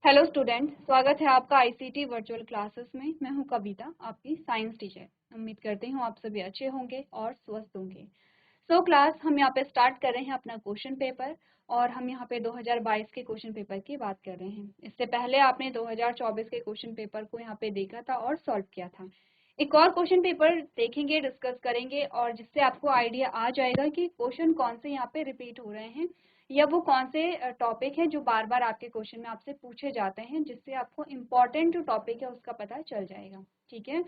Hello student, स्वागत है आपका आईसीटी वर्चुअल क्लासेस में। मैं हूं कविता, आपकी साइंस टीचर। उम्मीद करती हूं आप सभी अच्छे होंगे और स्वस्थ होंगे। क्लास हम यहाँ पे स्टार्ट कर रहे हैं अपना क्वेश्चन पेपर, और हम यहाँ पे 2022 के क्वेश्चन पेपर की बात कर रहे हैं। इससे पहले आपने 2024 के क्वेश्चन पेपर को यहाँ पे देखा था और सॉल्व किया था। एक और क्वेश्चन पेपर देखेंगे, डिस्कस करेंगे, और जिससे आपको आइडिया आ जाएगा कि क्वेश्चन कौन से यहाँ पे रिपीट हो रहे हैं या वो कौन से टॉपिक है जो बार बार आपके क्वेश्चन में आपसे पूछे जाते हैं, जिससे आपको इम्पोर्टेंट जो टॉपिक है उसका पता चल जाएगा। ठीक है,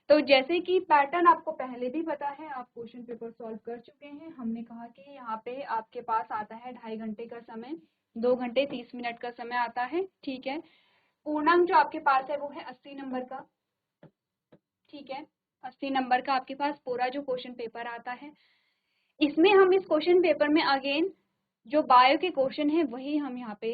तो जैसे कि पैटर्न आपको पहले भी पता है, आप क्वेश्चन पेपर सॉल्व कर चुके हैं। हमने कहा कि यहाँ पे आपके पास आता है 2.5 घंटे का समय, 2 घंटे 30 मिनट का समय आता है। ठीक है, पूर्णांक जो आपके पास है वो है 80 नंबर का। ठीक है, 80 नंबर का आपके पास पूरा जो क्वेश्चन पेपर आता है। इसमें हम इस क्वेश्चन पेपर में अगेन जो बायो के क्वेश्चन है वही हम यहाँ पे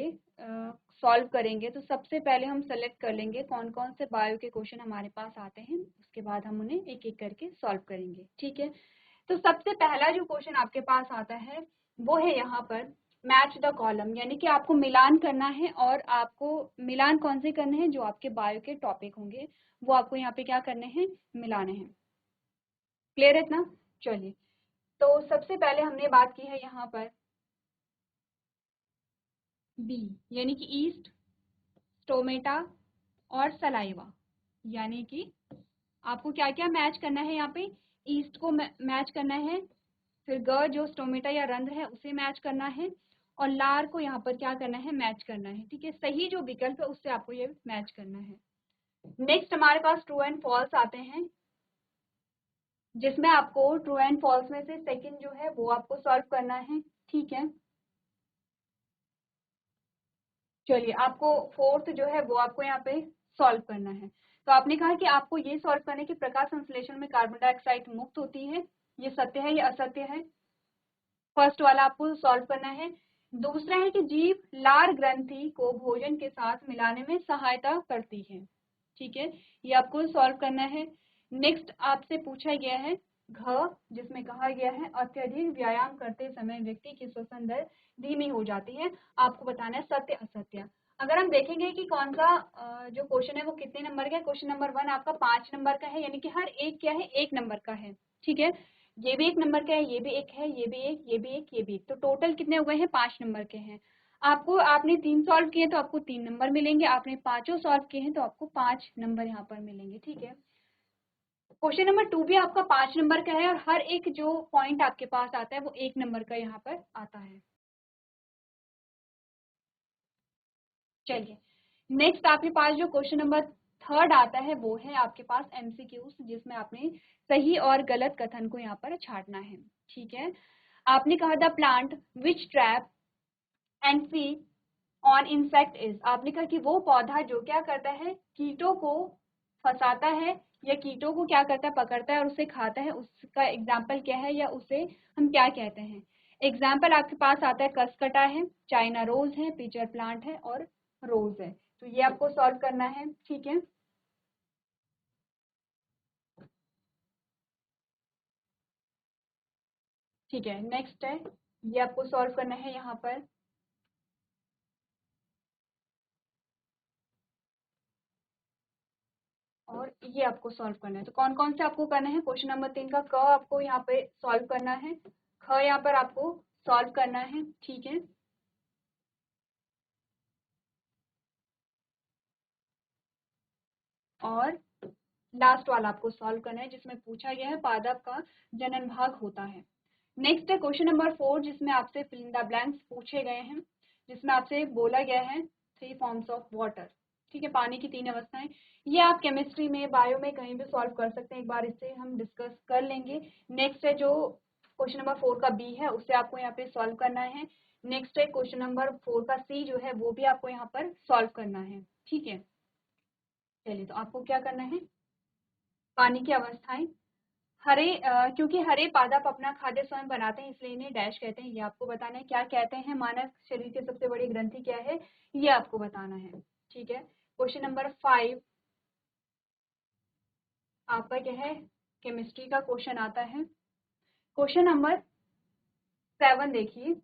सॉल्व करेंगे। तो सबसे पहले हम सेलेक्ट कर लेंगे कौन कौन से बायो के क्वेश्चन हमारे पास आते हैं, उसके बाद हम उन्हें एक एक करके सॉल्व करेंगे। ठीक है, तो सबसे पहला जो क्वेश्चन आपके पास आता है वो है यहाँ पर मैच द कॉलम, यानी कि आपको मिलान करना है। और आपको मिलान कौन से करने हैं, जो आपके बायो के टॉपिक होंगे वो आपको यहाँ पे क्या करने हैं, मिलाने हैं। क्लियर है इतना? चलिए, तो सबसे पहले हमने बात की है यहाँ पर बी, यानी कि ईस्ट, स्टोमेटा और सलाइवा। यानी कि आपको क्या क्या मैच करना है यहाँ पे, ईस्ट को मैच करना है, फिर ग जो स्टोमेटा या रंध्र है उसे मैच करना है, और लार को यहाँ पर क्या करना है, मैच करना है। ठीक है, सही जो विकल्प है उससे आपको ये मैच करना है। नेक्स्ट हमारे पास ट्रू एंड फॉल्स आते हैं, जिसमें आपको ट्रू एंड फॉल्स में से सेकंड जो है वो आपको सॉल्व करना है। ठीक है, चलिए, आपको फोर्थ जो है वो आपको यहाँ पे सॉल्व करना है। तो आपने कहा कि आपको ये सॉल्व करने की प्रकाश संश्लेषण में कार्बन डाइऑक्साइड मुक्त होती है, ये सत्य है या असत्य है? फर्स्ट वाला आपको सॉल्व करना है। दूसरा है कि जीव लार ग्रंथि को भोजन के साथ मिलाने में सहायता करती है। ठीक है, ये आपको सॉल्व करना है। नेक्स्ट आपसे पूछा गया है घ, जिसमें कहा गया है अत्यधिक व्यायाम करते समय व्यक्ति की श्वसन दर धीमी हो जाती है। आपको बताना है सत्य असत्य। अगर हम देखेंगे कि कौन सा जो क्वेश्चन है वो कितने नंबर का है, क्वेश्चन नंबर 1 आपका 5 नंबर का है, यानी कि हर एक क्या है, 1 नंबर का है। ठीक है, ये भी 1 नंबर का है, ये भी एक है, ये भी एक, ये भी एक, ये भी एक, तो टोटल कितने हुए हैं, 5 नंबर के हैं। आपको आपने 3 सॉल्व किए तो आपको 3 नंबर मिलेंगे, आपने पांचों सॉल्व किए हैं तो आपको 5 नंबर यहाँ पर मिलेंगे। ठीक है, क्वेश्चन नंबर 2 भी आपका 5 नंबर का है, और हर एक जो पॉइंट आपके पास आता है वो 1 नंबर का यहाँ पर आता है। चलिए, नेक्स्ट आपके पास जो क्वेश्चन नंबर 3 आता है वो है आपके पास एमसीक्यूज, जिसमें आपने सही और गलत कथन को यहाँ पर छांटना है। ठीक है, आपने कहा the plant which trap and feed on insect is, आपने कहा कि वो पौधा जो क्या करता है, कीटों को फंसाता है या कीटों को क्या करता है, पकड़ता है और उसे खाता है, उसका एग्जाम्पल क्या है या उसे हम क्या कहते हैं? एग्जाम्पल आपके पास आता है कसकटा है, चाइना रोज है, पीचर प्लांट है और रोज है। तो ये आपको सॉल्व करना है। ठीक है, ठीक है, नेक्स्ट है, ये आपको सॉल्व करना है यहाँ पर। और ये आपको सॉल्व करना है। तो कौन कौन से आपको करना है, क्वेश्चन नंबर 3 का क आपको यहाँ पे सॉल्व करना है, ख यहाँ पर आपको सॉल्व करना है। ठीक है, और लास्ट वाला आपको सॉल्व करना है, जिसमें पूछा गया है पादप का जनन भाग होता है। नेक्स्ट है क्वेश्चन नंबर 4, जिसमें आपसे फिल इन द ब्लैंक्स पूछे गए हैं, जिसमें आपसे बोला गया है 3 फॉर्म्स ऑफ वाटर। ठीक है, पानी की 3 अवस्थाएं। ये आप केमिस्ट्री में, बायो में कहीं भी सॉल्व कर सकते हैं, एक बार इसे हम डिस्कस कर लेंगे। नेक्स्ट है जो क्वेश्चन नंबर 4 का बी है, उसे आपको यहाँ पे सॉल्व करना है। नेक्स्ट है क्वेश्चन नंबर 4 का सी जो है वो भी आपको यहाँ पर सॉल्व करना है। ठीक है, चलिए, तो आपको क्या करना है, पानी की अवस्थाएं, हरे क्योंकि हरे पादप अपना खाद्य स्वयं बनाते हैं इसलिए इन्हें डैश कहते हैं, ये आपको बताना है। क्या कहते हैं, मानव शरीर की सबसे बड़ी ग्रंथि क्या है, ये आपको बताना है। ठीक है, क्वेश्चन नंबर 5 आपका क्या है, केमिस्ट्री का क्वेश्चन आता है। क्वेश्चन नंबर 7 देखिए,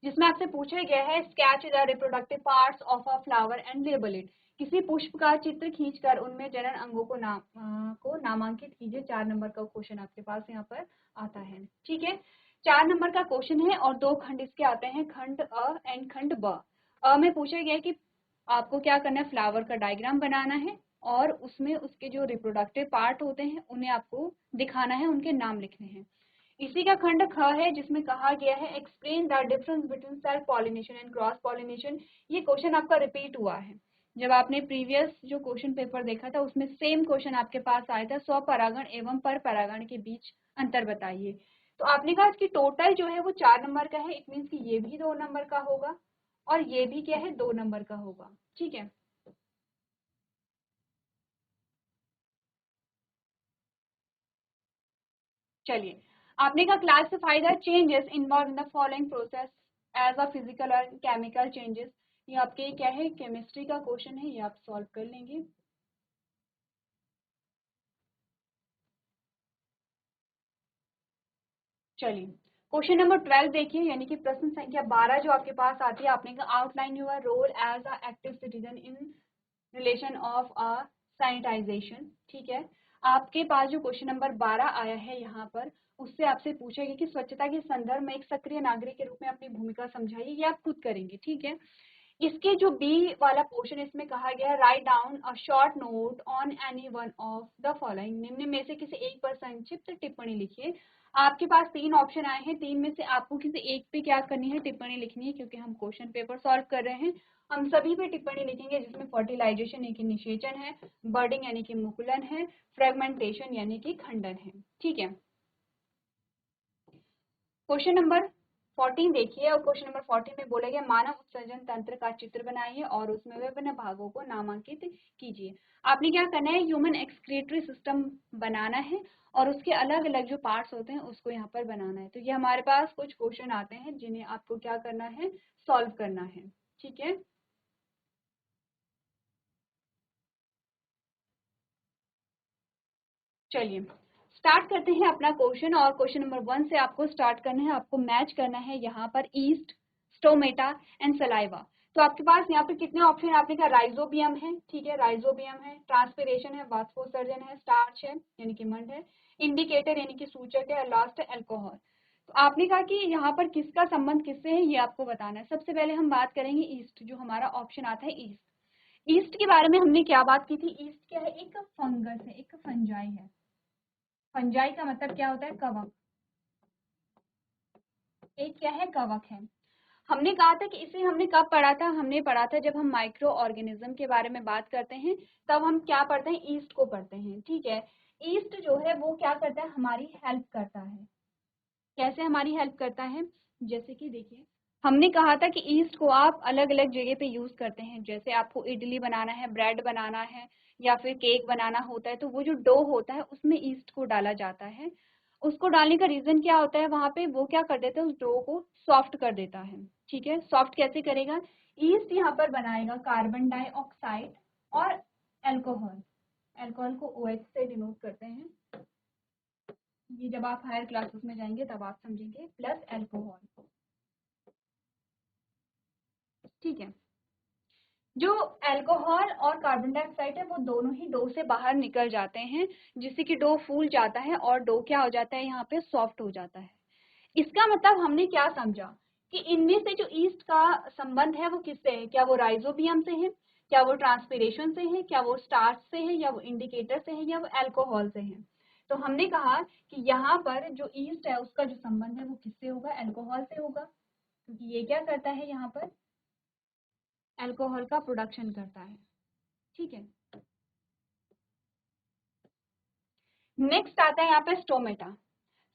जिसमें आपसे पूछा गया है sketch the reproductive parts of a flower and label it. किसी पुष्प का चित्र खींचकर उनमें जनन अंगों को नामांकित कीजिए। 4 नंबर का क्वेश्चन आपके पास यहाँ पर आता है। ठीक है, 4 नंबर का क्वेश्चन है और 2 खंड इसके आते हैं, खंड अ एंड खंड ब। में पूछा गया है कि आपको क्या करना है, फ्लावर का डायग्राम बनाना है और उसमें उसके जो रिप्रोडक्टिव पार्ट होते हैं उन्हें आपको दिखाना है, उनके नाम लिखने हैं। इसी का खंड ख है जिसमें कहा गया है explain the difference between self pollination and cross pollination. ये क्वेश्चन आपका रिपीट हुआ है, जब आपने प्रीवियस जो क्वेश्चन पेपर देखा था उसमें सेम क्वेश्चन आपके पास आया था, स्वपरागण एवं पर परागण के बीच अंतर बताइए। तो आपने कहा कि टोटल जो है वो 4 नंबर का है, इट मीन्स कि ये भी 2 नंबर का होगा और ये भी क्या है 2 नंबर का होगा। ठीक है, चलिए, आपने कहा classify the changes involve in the following process as a physical और केमिकल चेंजेस। ये आपके क्या है, केमिस्ट्री का क्वेश्चन है, ये आप सॉल्व कर लेंगे। चलिए, क्वेश्चन नंबर 12 देखिए, यानी कि प्रश्न संख्या 12 जो आपके पास आती है। आपने कहा outline your role as a active citizen in relation of a sanitization. ठीक है, आपके पास जो क्वेश्चन नंबर 12 आया है यहाँ पर, उससे आपसे पूछा गया कि स्वच्छता के संदर्भ में एक सक्रिय नागरिक के रूप में अपनी भूमिका समझाइए। ये आप खुद करेंगे। ठीक है, इसके जो बी वाला पोर्शन, इसमें कहा गया है write down a short note on any one of the following. निम्न में से किसी एक पर संक्षिप्त टिप्पणी लिखिए। आपके पास 3 ऑप्शन आए हैं, 3 में से आपको किसी एक पे क्या करनी है, टिप्पणी लिखनी है। क्योंकि हम क्वेश्चन पेपर सॉल्व कर रहे हैं, हम सभी पे टिप्पणी लिखेंगे, जिसमें फर्टिलाइजेशन यानी कि निषेचन है, बर्डिंग यानी कि मुकुलन है, फ्रेगमेंटेशन यानी कि खंडन है। ठीक है, क्वेश्चन नंबर 14 देखिए, और क्वेश्चन नंबर 14 में बोला गया मानव उत्सर्जन तंत्र का चित्र बनाइए और उसमें विभिन्न भागों को नामांकित कीजिए। आपने क्या करना है, ह्यूमन एक्सक्रीटरी सिस्टम बनाना है और उसके अलग अलग जो पार्ट्स होते हैं उसको यहाँ पर बनाना है। तो ये हमारे पास कुछ क्वेश्चन आते हैं जिन्हें आपको क्या करना है, सॉल्व करना है। ठीक है, चलिए स्टार्ट करते हैं अपना क्वेश्चन। और क्वेश्चन नंबर 1 से आपको स्टार्ट करना है, आपको मैच करना है यहाँ पर ईस्ट, स्टोमेटा एंड सलाइवा। तो आपके पास यहाँ पे कितने ऑप्शन, आपने कहा राइजोबियम है। ठीक है, राइजोबियम है, ट्रांसपिरेशन है, वास्पोसर्जन है, स्टार्च है यानी कि मंड है, इंडिकेटर यानी कि सूचक है, और लास्ट है अल्कोहल। तो आपने कहा कि यहाँ पर किसका संबंध किससे है, ये आपको बताना है। सबसे पहले हम बात करेंगे ईस्ट, जो हमारा ऑप्शन आता है ईस्ट। ईस्ट के बारे में हमने क्या बात की थी, ईस्ट क्या है, एक फंगस है, एक फंजाई है। फंजाई का मतलब क्या होता है, कवक। एक क्या है, कवक है। हमने कहा था कि इसे हमने कब पढ़ा था, हमने पढ़ा था जब हम माइक्रो ऑर्गेनिज्म के बारे में बात करते हैं, तब हम क्या पढ़ते हैं, ईस्ट को पढ़ते हैं। ठीक है, ईस्ट जो है वो क्या करता है, हमारी हेल्प करता है। कैसे हमारी हेल्प करता है, जैसे कि देखिए, हमने कहा था कि ईस्ट को आप अलग अलग जगह पे यूज करते हैं। जैसे आपको इडली बनाना है, ब्रेड बनाना है, या फिर केक बनाना होता है, तो वो जो डो होता है उसमें ईस्ट को डाला जाता है। उसको डालने का रीजन क्या होता है, वहां पे वो क्या कर देता है, उस डो को सॉफ्ट कर देता है। ठीक है, सॉफ्ट कैसे करेगा, ईस्ट यहाँ पर बनाएगा कार्बन डाइऑक्साइड और एल्कोहल। एल्कोहल को OH से डिनोट करते हैं, ये जब आप हायर क्लासेस में जाएंगे तब आप समझेंगे, प्लस एल्कोहल। ठीक है, जो अल्कोहल और कार्बन डाइऑक्साइड है वो दोनों ही डो से बाहर निकल जाते हैं, जिससे कि डो फूल जाता है और डो क्या हो जाता है, यहाँ पे सॉफ्ट हो जाता है। इसका मतलब हमने क्या समझा कि इनमें से जो ईस्ट का संबंध है वो किससे है, क्या वो राइजोबियम से है, क्या वो ट्रांसपिरेशन से है, क्या वो स्टार्च से है, या वो इंडिकेटर से है, या वो अल्कोहल से है। तो हमने कहा कि यहाँ पर जो ईस्ट है उसका जो संबंध है वो किससे होगा, अल्कोहल से होगा, क्योंकि ये क्या करता है, यहाँ पर अल्कोहल का प्रोडक्शन करता है। ठीक है, नेक्स्ट आता है यहाँ पे स्टोमेटा।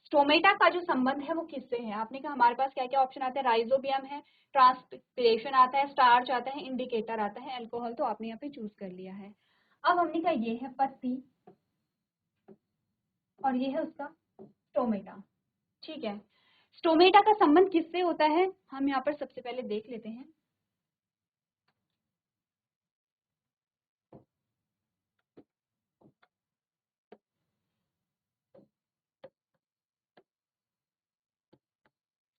स्टोमेटा का जो संबंध है वो किससे है, आपने कहा हमारे पास क्या क्या ऑप्शन आते हैं, राइजोबियम है, ट्रांसपिरेशन आता है, स्टार्च आता है, इंडिकेटर आता है, अल्कोहल तो आपने यहाँ पे चूज कर लिया है। अब हमने कहा ये है पत्ती और ये है उसका स्टोमेटा। ठीक है, स्टोमेटा का संबंध किससे होता है, हम यहाँ पर सबसे पहले देख लेते हैं।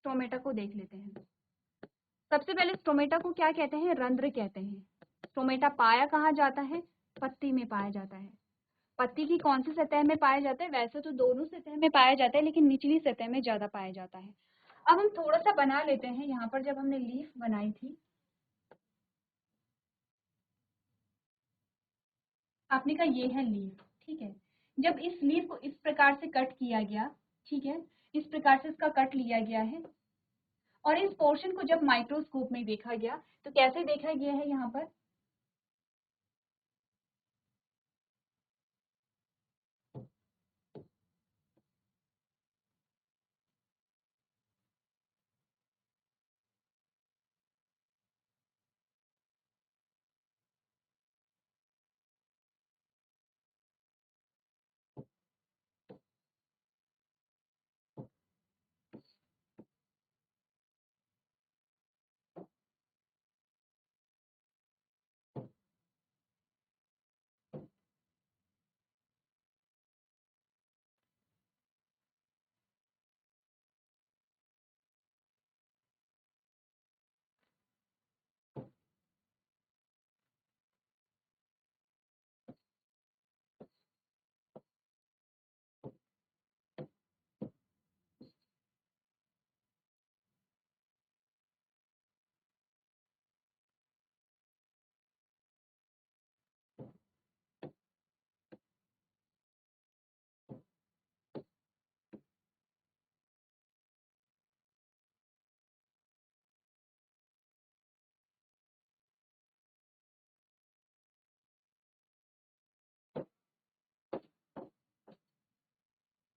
स्टोमेटा को देख लेते हैं। सबसे पहले स्टोमेटा को क्या कहते हैं? रंध्र कहते हैं। स्टोमेटा पाया कहाँ जाता है? पत्ती में पाया जाता है। पत्ती की कौन सी सतह में पाया जाता है? वैसे तो दोनों सतह में पाया जाता है, लेकिन निचली सतह में ज्यादा पाया जाता है। अब हम थोड़ा सा बना लेते हैं। यहाँ पर जब हमने लीफ बनाई थी, आपने कहा ये है लीफ, ठीक है। जब इस लीफ को इस प्रकार से कट किया गया, ठीक है, इस प्रकार से इसका कट लिया गया है, और इस पोर्शन को जब माइक्रोस्कोप में देखा गया तो कैसे देखा गया है? यहाँ पर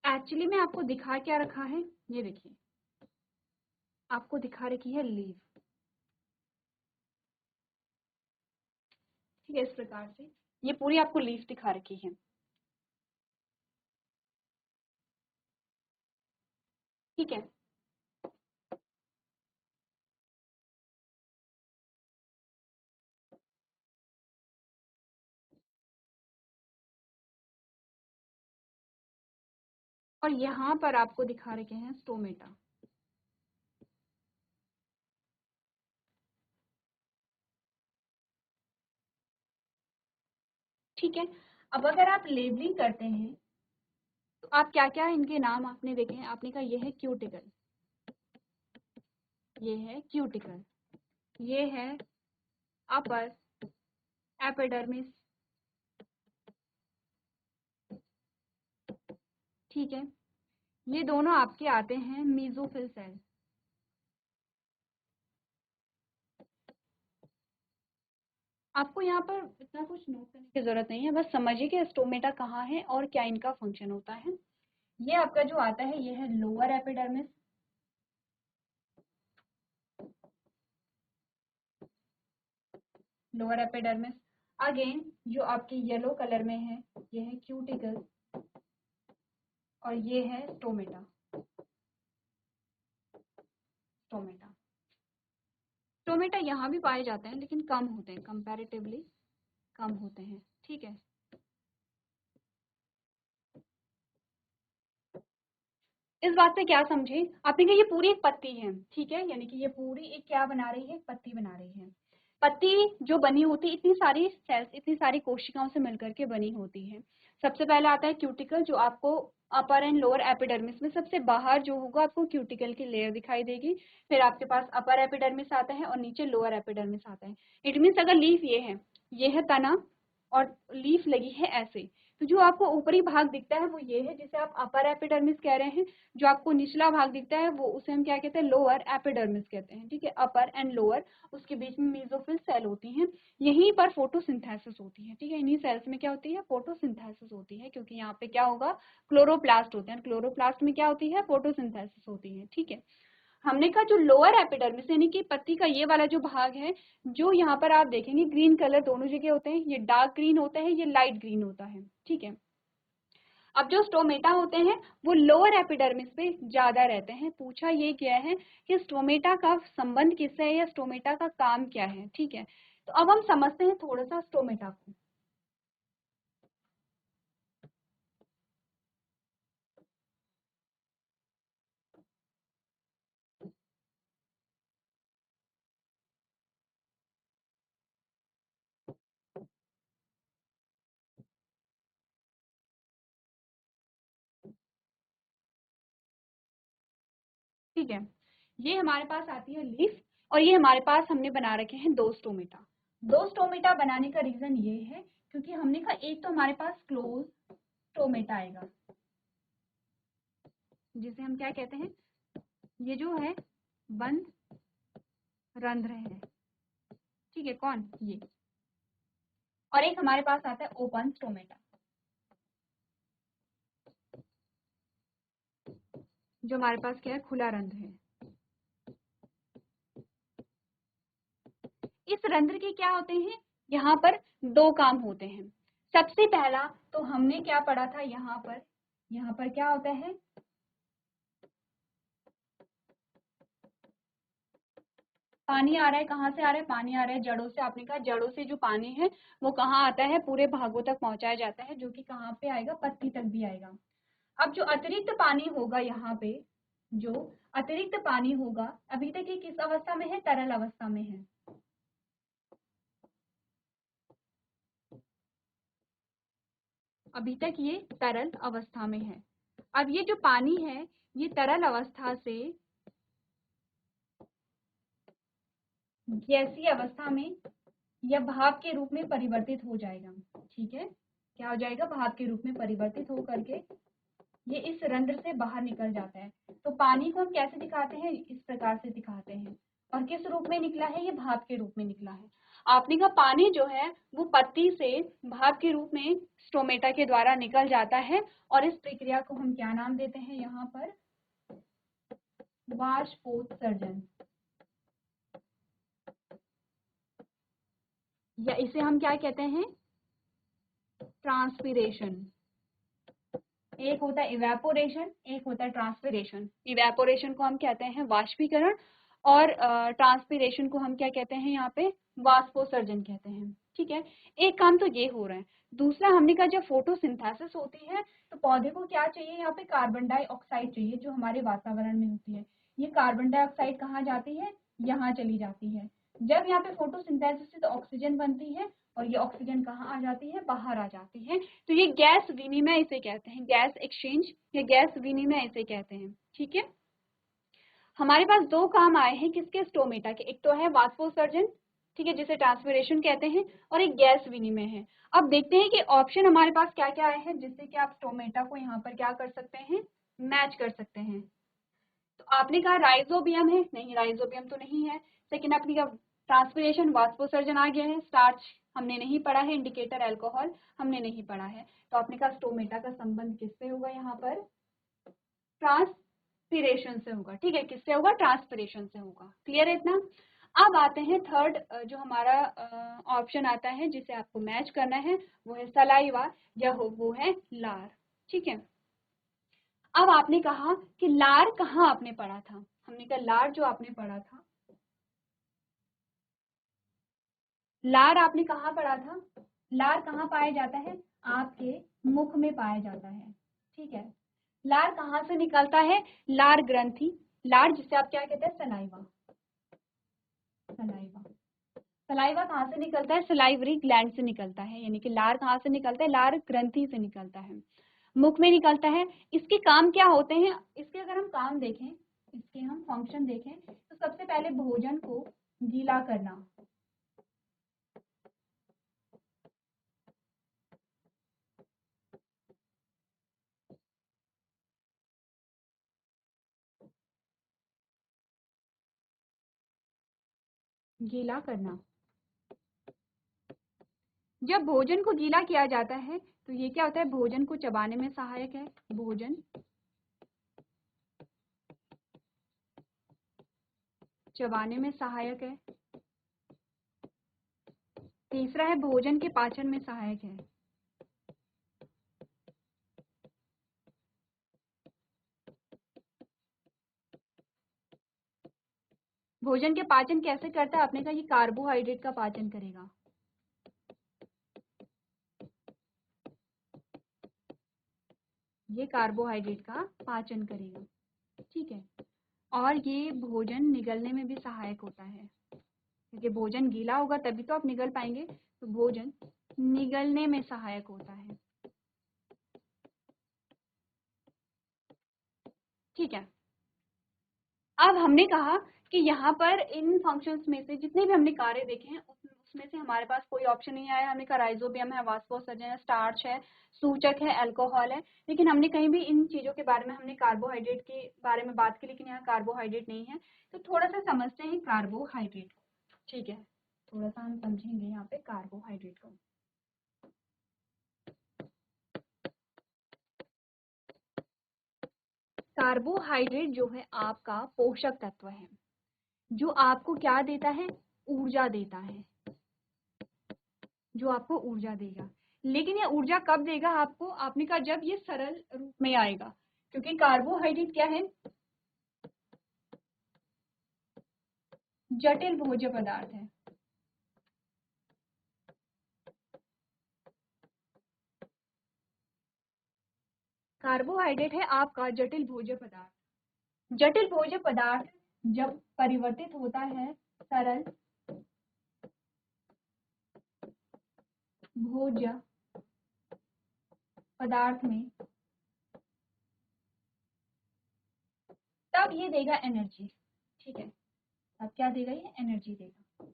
एक्चुअली में आपको दिखा क्या रखा है? ये देखिए, आपको दिखा रखी है लीफ, ठीक है, इस प्रकार से ये पूरी आपको लीफ दिखा रखी है, ठीक है। और यहाँ पर आपको दिखा रखे हैं स्टोमेटा, ठीक है। अब अगर आप लेबलिंग करते हैं तो आप क्या क्या इनके नाम आपने देखे हैं? आपने कहा ये है क्यूटिकल, ये है क्यूटिकल, ये है अपर एपिडर्मिस, ठीक है। ये दोनों आपके आते हैं मीजोफिल सेल। आपको यहाँ पर इतना कुछ नोट करने की जरूरत नहीं है, बस समझिए कि स्टोमेटा कहाँ है और क्या इनका फंक्शन होता है। ये आपका जो आता है ये है lower epidermis, lower epidermis. Again जो आपके येलो कलर में है ये है क्यूटिकल, और ये है स्टोमेटा, स्टोमेटा। स्टोमेटा यहाँ भी पाए जाते हैं लेकिन कम होते हैं, कंपैरेटिवली कम होते हैं, ठीक है। इस बात से क्या समझे? आपने कहा ये पूरी एक पत्ती है, ठीक है, यानी कि ये पूरी एक क्या बना रही है? पत्ती बना रही है। पत्ती जो बनी होती है इतनी सारी सेल्स, इतनी सारी कोशिकाओं से मिलकर के बनी होती है। सबसे पहले आता है क्यूटिकल, जो आपको अपर एंड लोअर एपिडर्मिस में सबसे बाहर जो होगा आपको क्यूटिकल की लेयर दिखाई देगी। फिर आपके पास अपर एपिडर्मिस आता है और नीचे लोअर एपिडर्मिस आता है। इट मीन्स अगर लीफ ये है तना, और लीफ लगी है ऐसे, तो जो आपको ऊपरी भाग दिखता है वो ये है, जिसे आप अपर एपिडर्मिस कह रहे हैं। जो आपको निचला भाग दिखता है वो उसे हम क्या कहते हैं? लोअर एपिडर्मिस कहते हैं, ठीक है। अपर एंड लोअर, उसके बीच में मेसोफिल सेल होती हैं। यहीं पर फोटोसिंथेसिस होती है, ठीक है। इन्हीं सेल्स में क्या होती है? फोटोसिंथेसिस होती है, क्योंकि यहाँ पे क्या होगा? क्लोरोप्लास्ट होते हैं। क्लोरोप्लास्ट में क्या होती है? फोटोसिंथेसिस होती है, ठीक है। हमने कहा जो लोअर एपिडर्मिस यानी कि पत्ती का ये वाला जो भाग है, जो यहाँ पर आप देखेंगे ग्रीन कलर दोनों जगह होते हैं, ये डार्क ग्रीन होता है, ये लाइट ग्रीन होता है, ठीक है। अब जो स्टोमेटा होते हैं वो लोअर एपिडर्मिस पे ज्यादा रहते हैं। पूछा ये गया है कि स्टोमेटा का संबंध किससे है या स्टोमेटा का काम क्या है, ठीक है। तो अब हम समझते हैं थोड़ा सा स्टोमेटा को। ठीक है, ये हमारे पास आती है लीफ, और ये हमारे पास हमने बना रखे हैं दो स्टोमेटा। दो स्टोमेटा बनाने का रीजन ये है क्योंकि हमने कहा एक तो हमारे पास क्लोज स्टोमेटा आएगा, जिसे हम क्या कहते हैं, ये जो है बंद रंध्र है, ठीक है, कौन, ये। और एक हमारे पास आता है ओपन स्टोमेटा, जो हमारे पास क्या है, खुला रंध्र है। इस रंध्र के क्या होते हैं, यहाँ पर दो काम होते हैं। सबसे पहला तो हमने क्या पढ़ा था, यहाँ पर क्या होता है, पानी आ रहा है, कहाँ से आ रहा है, पानी आ रहा है जड़ों से। आपने कहा जड़ों से जो पानी है वो कहाँ आता है, पूरे भागों तक पहुंचाया जाता है, जो कि कहाँ पे आएगा, पत्ती तक भी आएगा। अब जो अतिरिक्त पानी होगा यहाँ पे, जो अतिरिक्त पानी होगा, अभी तक ये किस अवस्था में है, तरल अवस्था में है। अभी तक ये तरल अवस्था में है। अब ये जो पानी है ये तरल अवस्था से गैसीय अवस्था में या भाप के रूप में परिवर्तित हो जाएगा। ठीक है, क्या हो जाएगा, भाप के रूप में परिवर्तित हो करके ये इस रंध्र से बाहर निकल जाता है। तो पानी को हम कैसे दिखाते हैं, इस प्रकार से दिखाते हैं। और किस रूप में निकला है, ये भाप के रूप में निकला है। आपने कहा पानी जो है वो पत्ती से भाप के रूप में स्टोमेटा के द्वारा निकल जाता है, और इस प्रक्रिया को हम क्या नाम देते हैं, यहाँ पर वाष्पोत्सर्जन, या इसे हम क्या कहते हैं, ट्रांसपिरेशन। एक होता है इवेपोरेशन, एक होता है ट्रांसपिरेशन। इवेपोरेशन को हम कहते हैं वाष्पीकरण, और ट्रांसपिरेशन को हम क्या कहते हैं, यहाँ पे वाष्पोत्सर्जन कहते हैं। ठीक है, एक काम तो ये हो रहा है। दूसरा हमने कहा जब फोटोसिंथेसिस होती है तो पौधे को क्या चाहिए, यहाँ पे कार्बन डाइऑक्साइड चाहिए, जो हमारे वातावरण में होती है। ये कार्बन डाइऑक्साइड कहाँ जाती है, यहाँ चली जाती है। जब यहाँ पे फोटोसिंथेसिस से तो ऑक्सीजन बनती है, और ये ऑक्सीजन कहाँ आ जाती है, बाहर आ जाती है। तो ये गैस विनिमय इसे कहते हैं, गैस एक्सचेंज या गैस विनिमय इसे कहते हैं। ठीक है, हमारे पास दो काम आए हैं किसके, स्टोमेटा के। एक तो है वाष्पोत्सर्जन, ठीक है, जिसे ट्रांसपिरेशन कहते हैं, और एक गैस विनिमय है। अब देखते हैं कि ऑप्शन हमारे पास क्या क्या आए हैं जिससे कि आप स्टोमेटा को यहाँ पर क्या कर सकते हैं, मैच कर सकते हैं। तो आपने कहा राइजोबियम है, नहीं राइजोबियम तो नहीं है। सेकेंड आपने कहा ट्रांसपिरेशन, वाष्पोत्सर्जन आ गया है। स्टार्च हमने नहीं पढ़ा है, इंडिकेटर अल्कोहल हमने नहीं पढ़ा है। तो आपने कहा स्टोमेटा का संबंध किससे होगा, यहाँ पर ट्रांसपिरेशन से होगा। ठीक है, किससे होगा, ट्रांसपिरेशन से होगा। क्लियर है इतना। अब आते हैं थर्ड, जो हमारा ऑप्शन आता है जिसे आपको मैच करना है, वो है सलाइवा, या वो है लार। ठीक है, अब आपने कहा कि लार कहाँ आपने पढ़ा था, हमने कहा लार जो आपने पढ़ा था, लार आपने कहाँ पढ़ा था, लार कहाँ पाया जाता है, आपके मुख में पाया जाता है। ठीक है, लार कहाँ से निकलता है, लार ग्रंथि, लार जिसे आप क्या कहते हैं, सलाइवा। सलाइवा, सलाइवा कहाँ से निकलता है, सलाइवरी ग्लैंड से निकलता है। यानी कि लार कहाँ से निकलता है, लार ग्रंथि से निकलता है, मुख में निकलता है। इसके काम क्या होते हैं, इसके अगर हम काम देखें, इसके हम फंक्शन देखें, तो सबसे पहले भोजन को गीला करना, गीला करना। जब भोजन को गीला किया जाता है तो ये क्या होता है, भोजन को चबाने में सहायक है, भोजन चबाने में सहायक है। तीसरा है भोजन के पाचन में सहायक है। भोजन के पाचन कैसे करता है, आपने कहा ये कार्बोहाइड्रेट का पाचन करेगा। ये कार्बोहाइड्रेट का पाचन करेगा। ठीक है, और ये भोजन निगलने में भी सहायक होता है, क्योंकि भोजन गीला होगा तभी तो आप निगल पाएंगे। तो भोजन निगलने में सहायक होता है। ठीक है, अब हमने कहा कि यहाँ पर इन फंक्शंस में से जितने भी हमने कार्य देखे हैं उसमें से हमारे पास कोई ऑप्शन नहीं आया। हमने कहा राइजोबियम है, वास्पोसर्जन है, स्टार्च है, सूचक है, अल्कोहल है, लेकिन हमने कहीं भी इन चीजों के बारे में हमने कार्बोहाइड्रेट के बारे में बात की, लेकिन यहाँ कार्बोहाइड्रेट नहीं है। तो थोड़ा सा समझते हैं कार्बोहाइड्रेट को, ठीक है, थोड़ा सा हम समझेंगे यहाँ पे कार्बोहाइड्रेट को। कार्बोहाइड्रेट जो है आपका पोषक तत्व है, जो आपको क्या देता है, ऊर्जा देता है, जो आपको ऊर्जा देगा। लेकिन ये ऊर्जा कब देगा आपको, आपने कहा जब ये सरल रूप में आएगा, क्योंकि कार्बोहाइड्रेट क्या है, जटिल भोज्य पदार्थ है। कार्बोहाइड्रेट है आपका जटिल भोज्य पदार्थ। जटिल भोज्य पदार्थ जब परिवर्तित होता है सरल भोज्य पदार्थ में, तब ये देगा एनर्जी, ठीक है, तब क्या देगा, ये एनर्जी देगा।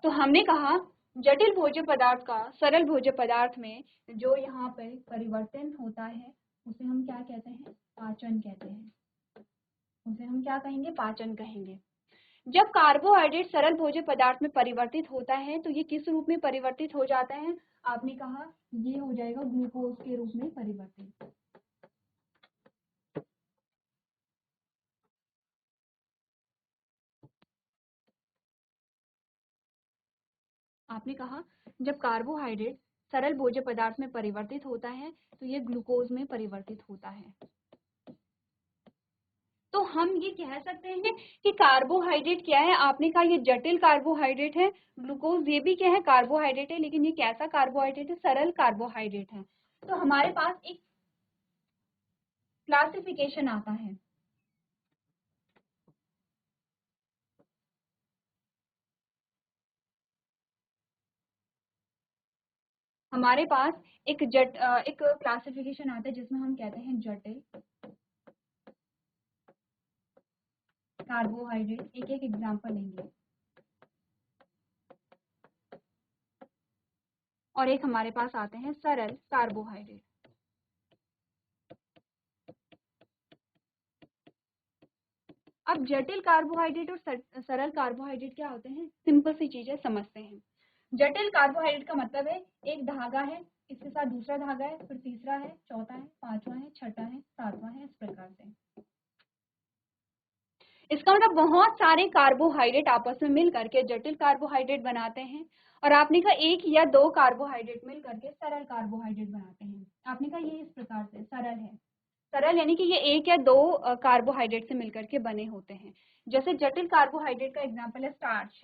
तो हमने कहा जटिल भोज्य पदार्थ का सरल भोज्य पदार्थ में जो यहाँ पर परिवर्तन होता है उसे हम क्या कहते हैं, पाचन कहते हैं। उसे हम क्या कहेंगे, पाचन कहेंगे। जब कार्बोहाइड्रेट सरल भोज्य पदार्थ में परिवर्तित होता है तो ये किस रूप में परिवर्तित हो जाता है, आपने कहा ये हो जाएगा ग्लूकोज के रूप में परिवर्तित। आपने कहा जब कार्बोहाइड्रेट सरल भोज्य पदार्थ में परिवर्तित होता है तो ये ग्लूकोज में परिवर्तित होता है। तो हम ये कह सकते हैं कि कार्बोहाइड्रेट क्या है, आपने कहा ये जटिल कार्बोहाइड्रेट है, ग्लूकोज ये भी क्या है, कार्बोहाइड्रेट है, लेकिन ये कैसा कार्बोहाइड्रेट है, सरल कार्बोहाइड्रेट है। तो हमारे पास एक क्लासिफिकेशन आता है, हमारे पास एक क्लासिफिकेशन आता है जिसमें हम कहते हैं जटिल कार्बोहाइड्रेट। एक एक एग्जांपल लेंगे, और एक हमारे पास आते हैं सरल कार्बोहाइड्रेट। अब जटिल कार्बोहाइड्रेट और सरल कार्बोहाइड्रेट क्या होते हैं, सिंपल सी चीजें समझते हैं। जटिल कार्बोहाइड्रेट का मतलब है एक धागा है, इसके साथ दूसरा धागा है, फिर तीसरा है, चौथा है, पांचवा है, छठा है, सातवां है, इस प्रकार से। इसका मतलब बहुत सारे कार्बोहाइड्रेट आपस में मिल करके जटिल कार्बोहाइड्रेट बनाते हैं, और आपने कहा एक या दो कार्बोहाइड्रेट मिल करके सरल कार्बोहाइड्रेट बनाते हैं। आपने कहा ये इस प्रकार से सरल है, सरल यानी कि ये एक या दो कार्बोहाइड्रेट से मिलकर के बने होते हैं। जैसे जटिल कार्बोहाइड्रेट का एग्जांपल है स्टार्च,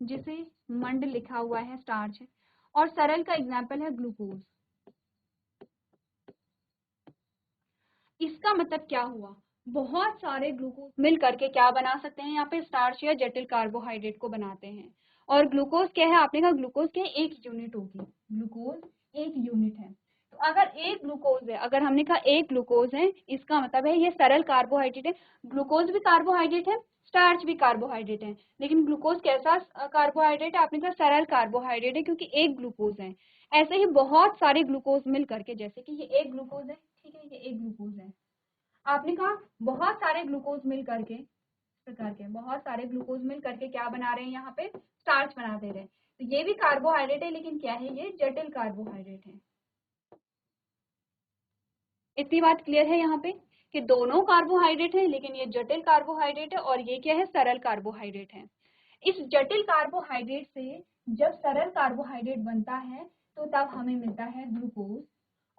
जिसे मंड लिखा हुआ है स्टार्च है, और सरल का एग्जांपल है ग्लूकोज। इसका मतलब क्या हुआ, बहुत सारे ग्लूकोज मिल करके क्या बना सकते हैं, यहाँ पे स्टार्च या जटिल कार्बोहाइड्रेट को बनाते हैं। और ग्लूकोज क्या है, आपने कहा ग्लूकोज के एक यूनिट होगी, ग्लूकोज एक यूनिट है। तो अगर एक ग्लूकोज है, अगर हमने कहा एक ग्लूकोज है, इसका मतलब है ये सरल कार्बोहाइड्रेट है। ग्लूकोज भी कार्बोहाइड्रेट है, स्टार्च भी कार्बोहाइड्रेट है, लेकिन ग्लूकोज कैसा कार्बोहाइड्रेट है, आपने कहा सरल कार्बोहाइड्रेट है, क्योंकि एक ग्लूकोज है। ऐसे ही बहुत सारे ग्लूकोज मिल करके, जैसे कि ये एक ग्लूकोज है, ठीक है, ये एक ग्लूकोज है, आपने कहा बहुत सारे ग्लूकोज मिल करके, प्रकार के बहुत सारे ग्लूकोज मिल करके क्या बना रहे हैं, यहाँ पे स्टार्च बना दे रहे हैं। तो ये भी कार्बोहाइड्रेट है, लेकिन क्या है, ये जटिल कार्बोहाइड्रेट है। इतनी बात क्लियर है यहाँ पे कि दोनों कार्बोहाइड्रेट है, लेकिन ये जटिल कार्बोहाइड्रेट है, और ये क्या है, सरल कार्बोहाइड्रेट है। इस जटिल कार्बोहाइड्रेट से जब सरल कार्बोहाइड्रेट बनता है तो तब हमें मिलता है ग्लूकोज,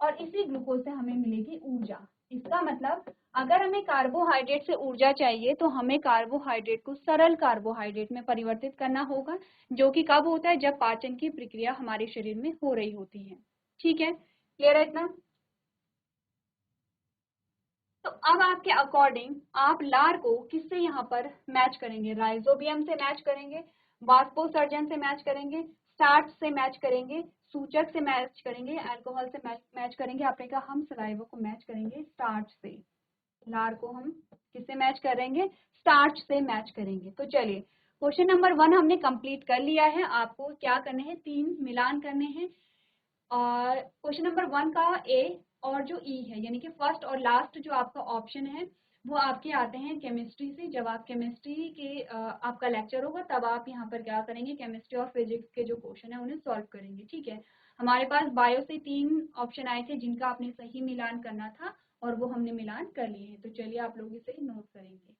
और इसी ग्लूकोज से हमें मिलेगी ऊर्जा। इसका मतलब अगर हमें कार्बोहाइड्रेट से ऊर्जा चाहिए तो हमें कार्बोहाइड्रेट को सरल कार्बोहाइड्रेट में परिवर्तित करना होगा, जो कि कब होता है, जब पाचन की प्रक्रिया हमारे शरीर में हो रही होती है। ठीक है, क्लियर है इतना। तो अब आपके अकॉर्डिंग आप लार को किससे यहाँ पर मैच करेंगे, राइजोबियम से मैच करेंगे, वास्पोसर्जन से मैच करेंगे, स्टार्च से मैच करेंगे, सूचक से मैच करेंगे, अल्कोहल से मैच करेंगे। आपने कहा हम सलाइवा को मैच करेंगे स्टार्च से, लार को हम किससे मैच करेंगे? स्टार्च से मैच करेंगे। तो चलिए क्वेश्चन नंबर 1 हमने कंप्लीट कर लिया है। आपको क्या करने हैं? 3 मिलान करने हैं। और क्वेश्चन नंबर 1 का ए और जो ई है, यानी कि फर्स्ट और लास्ट जो आपका ऑप्शन है वो आपके आते हैं केमिस्ट्री से। जब आप केमिस्ट्री के आपका लेक्चर होगा तब आप यहाँ पर क्या करेंगे? केमिस्ट्री और फिजिक्स के जो क्वेश्चन है उन्हें सॉल्व करेंगे। ठीक है, हमारे पास बायो से 3 ऑप्शन आए थे जिनका आपने सही मिलान करना था और वो हमने मिलान कर लिए हैं। तो चलिए आप लोग इसे नोट करेंगे।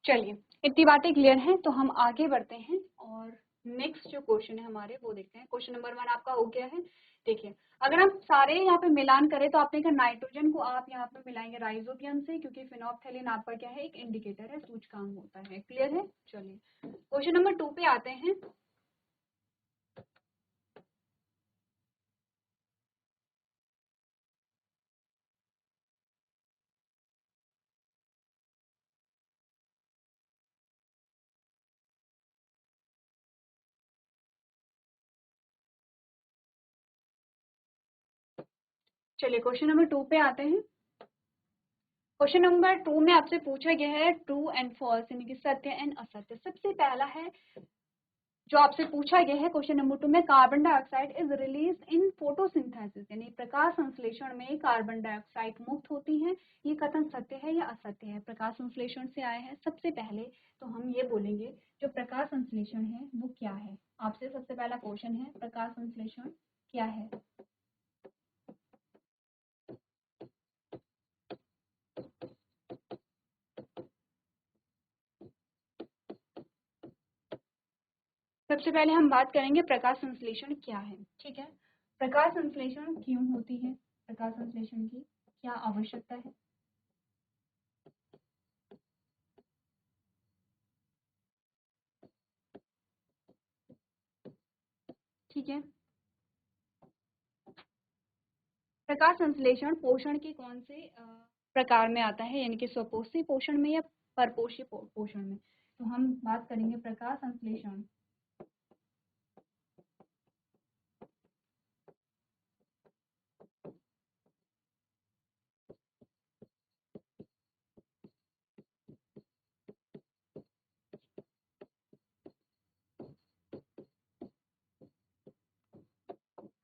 चलिए इतनी बातें क्लियर हैं तो हम आगे बढ़ते हैं और नेक्स्ट जो क्वेश्चन है हमारे वो देखते हैं। क्वेश्चन नंबर 1 आपका हो गया है। देखिए अगर हम सारे यहाँ पे मिलान करें तो आपने कहा नाइट्रोजन को आप यहाँ पे मिलाएंगे राइजोबियम से, क्योंकि फिनोप्थेलिन आपका क्या है? एक इंडिकेटर है, सूचकांक होता है। क्लियर है? चलिए क्वेश्चन नंबर 2 पे आते हैं। चलिए क्वेश्चन नंबर 2 पे आते हैं। क्वेश्चन नंबर 2 में आपसे पूछा गया है ट्रू एंड फॉल्स, यानी कि सत्य एंड असत्य। सबसे पहला है जो आपसे पूछा गया है क्वेश्चन नंबर 2 में, carbon dioxide is release in photosynthesis, यानी प्रकाश संश्लेषण में कार्बन डाइऑक्साइड मुक्त होती है। ये कथन सत्य है या असत्य है? प्रकाश संश्लेषण से आया है। सबसे पहले तो हम ये बोलेंगे जो प्रकाश संश्लेषण है वो क्या है। आपसे सबसे पहला क्वेश्चन है प्रकाश संश्लेषण क्या है? सबसे पहले हम बात करेंगे प्रकाश संश्लेषण क्या है। ठीक है, प्रकाश संश्लेषण क्यों होती है? प्रकाश संश्लेषण की क्या आवश्यकता है? ठीक है, प्रकाश संश्लेषण पोषण के कौन से प्रकार में आता है, यानी कि स्वपोषी पोषण में या परपोषी पोषण में? तो हम बात करेंगे प्रकाश संश्लेषण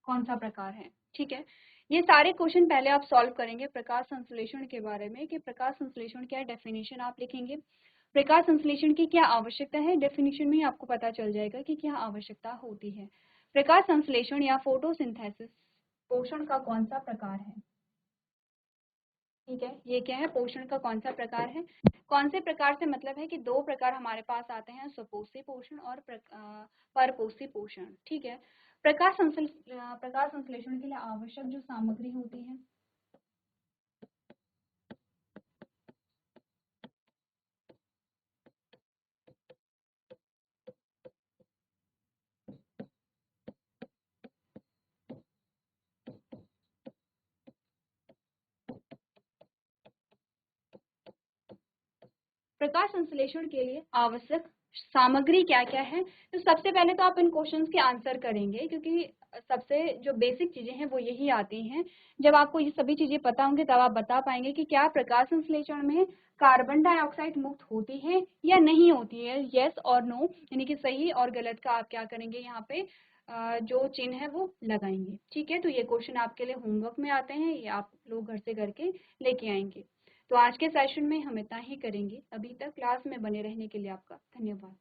कौन सा प्रकार है। ठीक है, ये सारे क्वेश्चन पहले आप सॉल्व करेंगे प्रकाश संश्लेषण के बारे में कि प्रकाश संश्लेषण क्या है, डेफिनेशन आप लिखेंगे। प्रकाश संश्लेषण की क्या आवश्यकता है, डेफिनेशन में आपको पता चल जाएगा कि क्या आवश्यकता होती है। प्रकाश संश्लेषण या फोटोसिंथेसिस पोषण का कौन सा प्रकार है? ठीक है, ये क्या है? पोषण का कौन सा प्रकार है? कौन से प्रकार से मतलब है कि 2 प्रकार हमारे पास आते हैं, स्वपोषी पोषण और परपोषी पोषण। ठीक है, प्रकाश संश्लेषण के लिए आवश्यक जो सामग्री होती है, प्रकाश संश्लेषण के लिए आवश्यक सामग्री क्या क्या है? तो सबसे पहले तो आप इन क्वेश्चंस के आंसर करेंगे, क्योंकि सबसे जो बेसिक चीजें हैं वो यही आती हैं। जब आपको ये सभी चीजें पता होंगी तब आप बता पाएंगे कि क्या प्रकाश संश्लेषण में कार्बन डाइऑक्साइड मुक्त होती है या नहीं होती है। यस और नो, यानी कि सही और गलत का आप क्या करेंगे? यहाँ पे जो चिन्ह है वो लगाएंगे। ठीक है, तो ये क्वेश्चन आपके लिए होमवर्क में आते हैं, ये आप लोग घर से करके लेके आएंगे। तो आज के सेशन में हम इतना ही करेंगे। अभी तक क्लास में बने रहने के लिए आपका धन्यवाद।